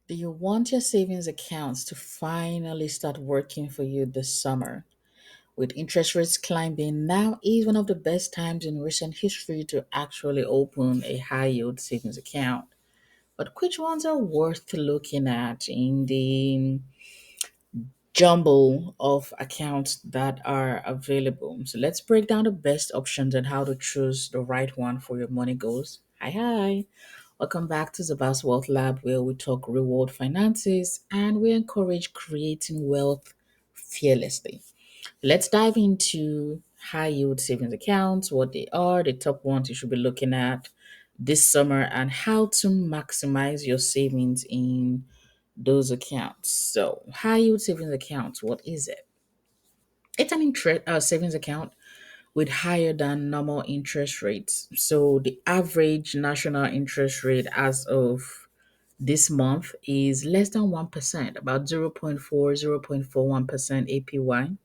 Do you want your savings accounts to finally start working for you this summer? With interest rates climbing, now is one of the best times in recent history to actually open a high yield savings account. But which ones are worth looking at in the jumble of accounts that are available? So let's break down the best options and how to choose the right one for your money goals. Hi, hi. Welcome back to Zabas Wealth Lab, where we talk reward finances and we encourage creating wealth fearlessly. Let's dive into high yield savings accounts, what they are, the top ones you should be looking at this summer, and how to maximize your savings in those accounts. So, high yield savings accounts, what is it? It's an savings account with higher than normal interest rates. So, the average national interest rate as of this month is less than 1%, about 0.40.41% APY.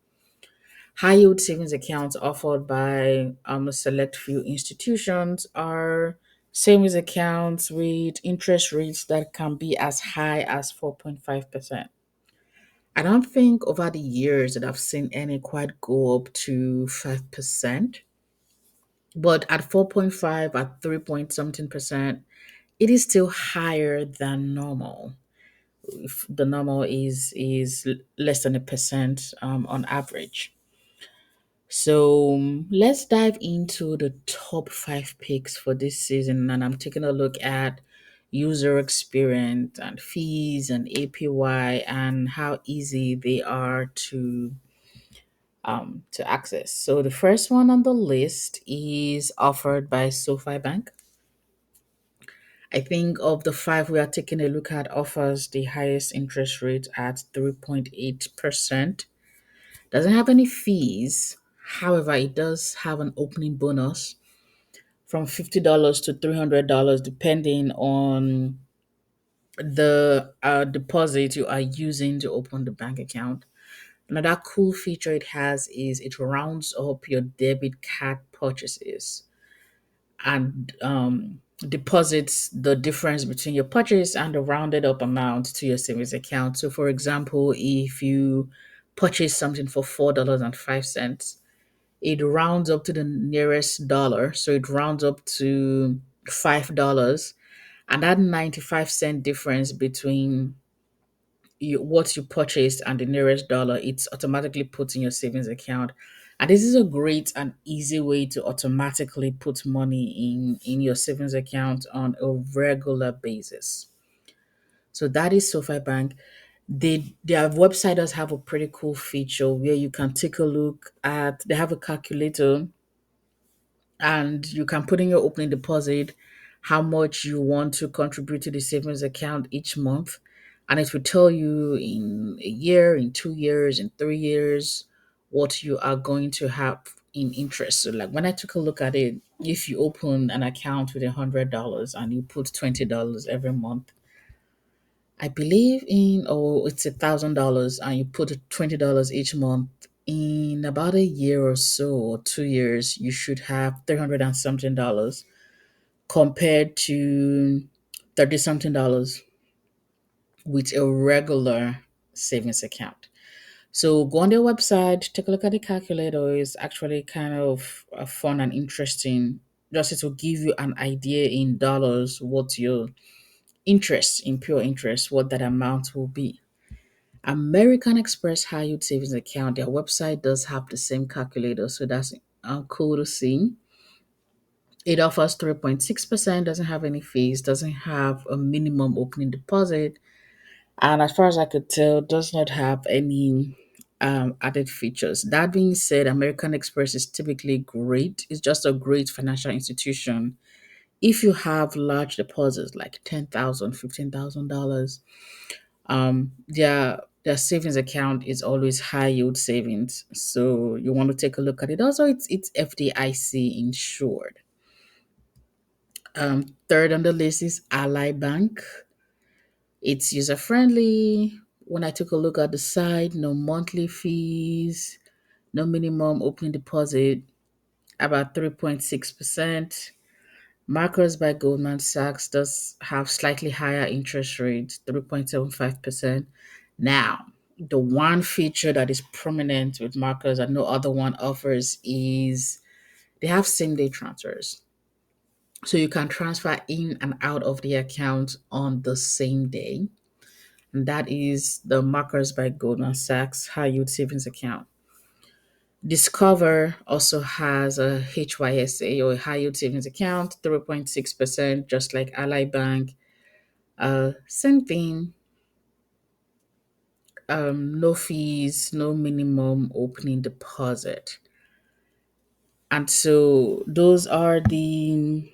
High yield savings accounts offered by a select few institutions are savings accounts with interest rates that can be as high as 4.5%. I don't think over the years that I've seen any quite go up to 5%, but at 4.5, at 3 point something percent, it is still higher than normal. If the normal is less than a percent on average. So let's dive into the top five picks for this season, and I'm taking a look at user experience and fees and APY and how easy they are to access. So the first one on the list is offered by SoFi Bank. I think of the five we are taking a look at offers the highest interest rate at 3.8%. Doesn't have any fees. However, it does have an opening bonus from $50 to $300 depending on the deposit you are using to open the bank account. Another cool feature it has is it rounds up your debit card purchases and deposits the difference between your purchase and the rounded up amount to your savings account. So, for example, if you purchase something for $4.05, it rounds up to the nearest dollar. So it rounds up to $5. And that 95-cent difference between what you purchased and the nearest dollar, it's automatically put in your savings account. And this is a great and easy way to automatically put money in your savings account on a regular basis. So that is SoFi Bank. Their website does have a pretty cool feature where you can take a look at. They have a calculator and you can put in your opening deposit, how much you want to contribute to the savings account each month. And it will tell you in a year, in 2 years, in 3 years, what you are going to have in interest. So, like when I took a look at it, if you open an account with $100 and you put $20 every month, I believe in, oh, it's $1,000 and you put $20 each month. In about a year or so, or 2 years, you should have 300 and something dollars compared to 30 something dollars with a regular savings account. So go on their website, take a look at the calculator. It's actually kind of fun and interesting. Just to give you an idea in dollars what your interest in pure interest, what that amount will be. American Express High Yield Savings Account, their website does have the same calculator, so that's cool to see. It offers 3.6%, doesn't have any fees, doesn't have a minimum opening deposit, and as far as I could tell, does not have any added features. That being said, American Express is typically great. It's just a great financial institution if you have large deposits like $10,000, $15,000. Their savings account is always high yield savings, so you want to take a look at it. Also, it's FDIC insured. Third on the list is Ally Bank. It's user friendly. When I took a look at the site, no monthly fees, no minimum opening deposit, about 3.6%. Markers by Goldman Sachs does have slightly higher interest rates, 3.75%. Now, the one feature that is prominent with markers that no other one offers is they have same day transfers. So you can transfer in and out of the account on the same day. And that is the Markers by Goldman Sachs high yield savings account. Discover also has a HYSA or a high yield savings account, 3.6%, just like Ally Bank. Same thing, no fees, no minimum opening deposit. And so those are the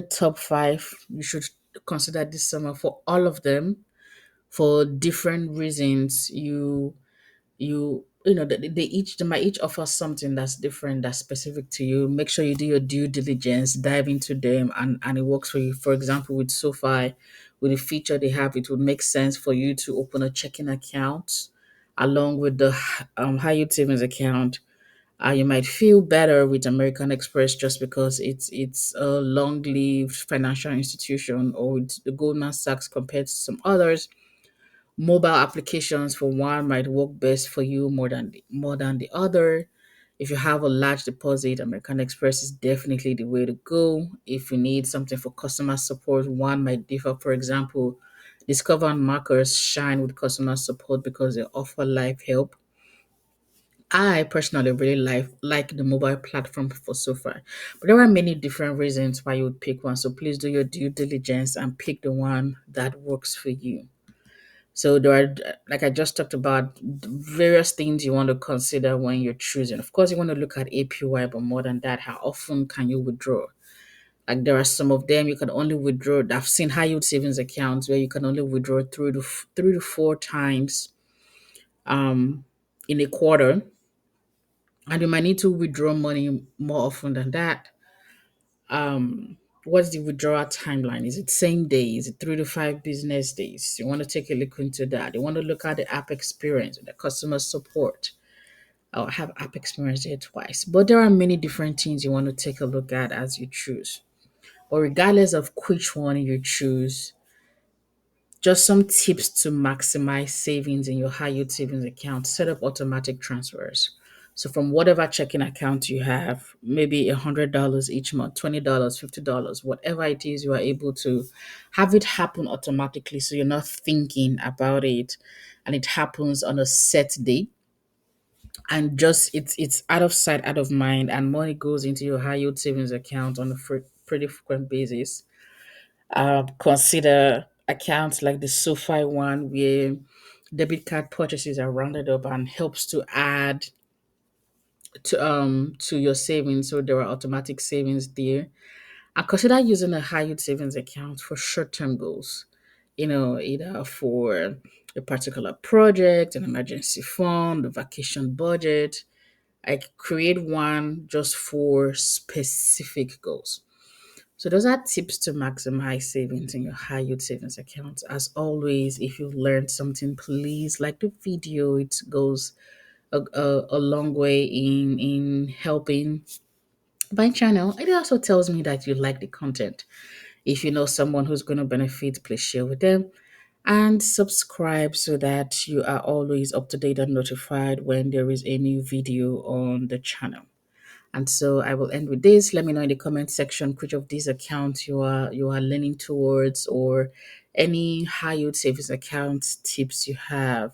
top five. You should consider this summer for all of them for different reasons. They might each offer something that's different, that's specific to you. Make sure you do your due diligence, dive into them, and it works for you. For example, with SoFi, with the feature they have, it would make sense for you to open a checking account along with the high yield savings account. You might feel better with American Express just because it's a long-lived financial institution, or with the Goldman Sachs compared to some others. Mobile applications for one might work best for you more than the other. If you have a large deposit, American Express is definitely the way to go. If you need something for customer support, one might differ. For example, Discover and Markers shine with customer support because they offer live help. I personally really like the mobile platform for so far, but there are many different reasons why you would pick one. So please do your due diligence and pick the one that works for you. So there are, like I just talked about, various things you want to consider when you're choosing. Of course, you want to look at APY, but more than that, how often can you withdraw? Like there are some of them you can only withdraw. I've seen high yield savings accounts where you can only withdraw 3 to 4 times um, in a quarter, and you might need to withdraw money more often than that. What's the withdrawal timeline? Is it same day? Is it 3 to 5 business days? You want to take a look into that. You want to look at the app experience, the customer support. I'll have app experience there twice. But there are many different things you want to take a look at as you choose. But regardless of which one you choose, just some tips to maximize savings in your high yield savings account. Set up automatic transfers. So from whatever checking account you have, maybe $100 each month, $20, $50, whatever it is, you are able to have it happen automatically. So you're not thinking about it, and it happens on a set day. And just it's out of sight, out of mind, and money goes into your high yield savings account on a pretty frequent basis. Consider accounts like the SoFi one where debit card purchases are rounded up and helps to add to your savings, so there are automatic savings there. And consider using a high yield savings account for short term goals. Either for a particular project, an emergency fund, a vacation budget. Like create one just for specific goals. So those are tips to maximize savings in your high yield savings account. As always, if you've learned something, please like the video. It goes a long way in helping my channel. It also tells me that you like the content. If you know someone who's going to benefit, please share with them and subscribe so that you are always up to date and notified when there is a new video on the channel. And so I will end with this. Let me know in the comment section which of these accounts you are leaning towards, or any high yield savings account tips you have.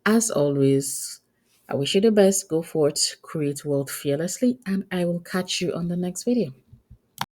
As always, I wish you the best. Go forth, create wealth fearlessly, and I will catch you on the next video.